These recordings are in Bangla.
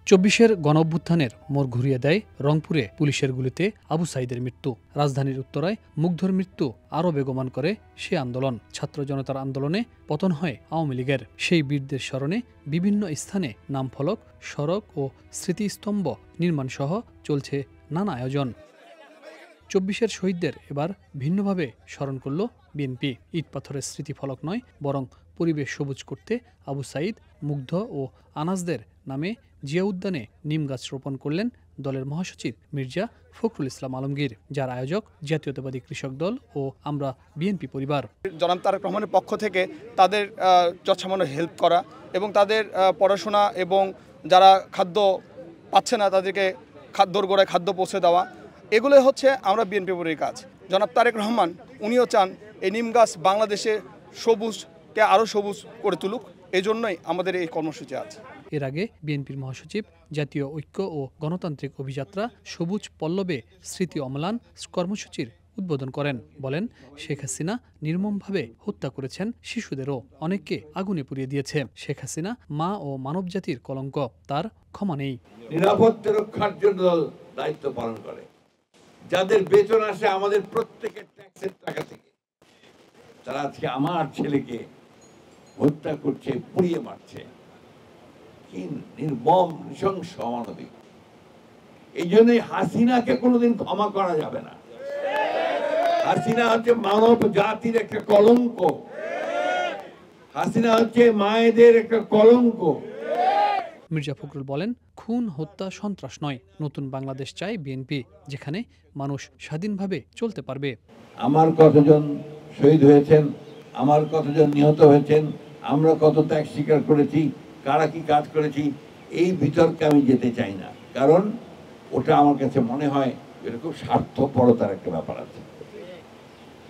২৪-এর গণঅভ্যুত্থানের মোড় ঘুরিয়ে দেয় রংপুরে পুলিশের গুলিতে আবু সাঈদের মৃত্যু। রাজধানীর উত্তরায় মুগ্ধর মৃত্যু আরও বেগবান করে সে আন্দোলন। ছাত্র জনতার আন্দোলনে পতন হয় আওয়ামী লীগের। সেই বীরদের স্মরণে বিভিন্ন স্থানে নামফলক, সড়ক ও স্মৃতিস্তম্ভ নির্মাণসহ চলছে নানা আয়োজন। ২৪-এর শহীদদের এবার ভিন্নভাবে স্মরণ করল বিএনপি। ইট পাথরের স্মৃতিফলক নয়, বরং পরিবেশ সবুজ করতে আবু সাঈদ, মুগ্ধ ও আনাসদের নামে জিয়া উদ্যানে নিম গাছ রোপণ করলেন দলের মহাসচিব মির্জা ফখরুল ইসলাম আলমগীর, যার আয়োজক জাতীয়তাবাদী কৃষক দল ও আমরা বিএনপি পরিবার। জনাব তারেক রহমানের পক্ষ থেকে তাদের যৎসামান্য হেল্প করা এবং তাদের পড়াশোনা এবং যারা খাদ্য পাচ্ছে না তাদেরকে দোরগোড়ায় খাদ্য পৌঁছে দেওয়া, এগুলো হচ্ছে আমরা বিএনপি পরিবারের কাজ। জনাব তারেক রহমান উনিও চান এই নিম গাছ বাংলাদেশে সবুজকে আরও সবুজ করে তুলুক, এই জন্যই আমাদের এই কর্মসূচি আছে। এর আগে বিএনপির মহাসচিব জাতীয় ঐক্য ও গণতান্ত্রিক অভিযাত্রা সবুজ পল্লবে স্মৃতি অম্লান কর্মসূচির উদ্বোধন করেন। বলেন, শেখ হাসিনা নির্মমভাবে হত্যা করেছেন শিশুদেরও, অনেককে আগুনে পুড়িয়ে দিয়েছে। শেখ হাসিনা মা ও মানবজাতির কলঙ্ক, তার ক্ষমা নেই। নিরাপত্তা রক্ষার জন্য দায়িত্ব পালন করে, যাদের বেতন আসে আমাদের প্রত্যেকের ট্যাক্সের টাকা থেকে, তারা আজকে আমার ছেলেকে হত্যা করছে, পুড়িয়ে মারছে। কি নির্মম, নৃশংস, অমানবিক। এই জন্যই হাসিনাকে কোনোদিন ক্ষমা করা যাবে না। হাসিনা হচ্ছে মানব জাতির একটা কলঙ্ক। হাসিনা হচ্ছে মায়েদের একটা কলঙ্ক। মির্জা ফখরুল বলেন, খুন, হত্যা, সন্ত্রাস নয়। নতুন বাংলাদেশ চায় বিএনপি, যেখানে মানুষ স্বাধীনভাবে চলতে পারবে। আমার কতজন শহীদ হয়েছেন, আমার কতজন নিহত হয়েছেন, আমরা কত ত্যাগ স্বীকার করেছি, কারা কি কাজ করেছি, এই বিতর্কে আমি যেতে চাই না। কারণ ওটা আমার কাছে মনে হয় এটা খুব স্বার্থপরতার একটা ব্যাপার আছে।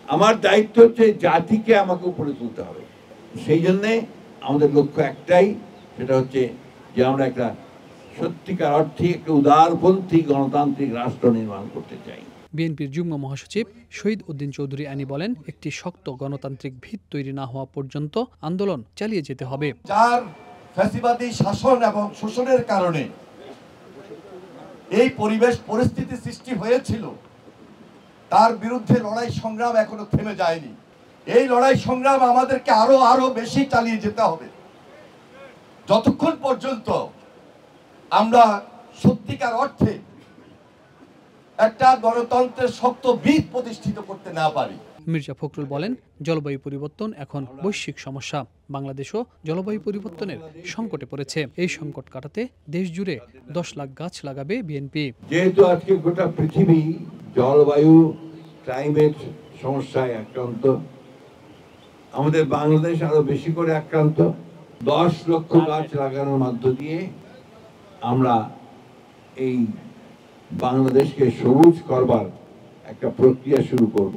আমার দায়িত্ব হচ্ছে জাতিকে আমাকে উপরে তুলতে হবে। সেই জন্যে আমাদের লক্ষ্য একটাই, সেটা হচ্ছে যে আমরা একটা সত্যিকার অর্থে একটা উদারপন্থী গণতান্ত্রিক রাষ্ট্র নির্মাণ করতে চাই। বিএনপির যুগ্ম মহাসচিব শহীদ উদ্দিন চৌধুরী আনি বলেন, একটি শক্ত গণতান্ত্রিক ভিত তৈরি না হওয়া পর্যন্ত আন্দোলন চালিয়ে যেতে হবে। যার ফ্যাসিবাদী শাসন এবং শোষণের কারণে এই পরিবেশ পরিস্থিতি সৃষ্টি হয়েছিল, তার বিরুদ্ধে লড়াই সংগ্রাম এখনো থেমে যায়নি। এই লড়াই সংগ্রাম আমাদেরকে আরো বেশি চালিয়ে যেতে হবে, যতক্ষণ পর্যন্ত আমরা সত্যিকার অর্থে একটা গণতন্ত্রের শক্ত ভিত প্রতিষ্ঠিত করতে না পারি। মির্জা ফখরুল বলেন, জলবায়ু পরিবর্তন এখন বৈশ্বিক সমস্যা। বাংলাদেশও জলবায়ু পরিবর্তনের সংকটে পড়েছে। এই সংকট কাটাতে দেশ জুড়ে 10 লাখ গাছ লাগাবে বিএনপি। যেহেতু আজকে গোটা পৃথিবী জলবায়ু ক্লাইমেট সমস্যায় আক্রান্ত, আমাদের বাংলাদেশ আরো বেশি করে আক্রান্ত। 10 লক্ষ গাছ লাগানোর মধ্য দিয়ে আমরা এই বাংলাদেশকে সবুজ করবার একটা প্রক্রিয়া শুরু করব।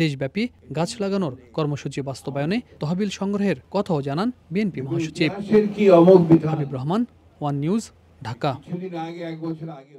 দেশব্যাপী গাছ লাগানোর কর্মসূচি বাস্তবায়নে তহবিল সংগ্রহের কথাও জানান বিএনপি মহাসচিব। কি অমোঘ বিধান। Habib Rahman, one news, Dhaka. কিছুদিন আগে, 1 বছর আগে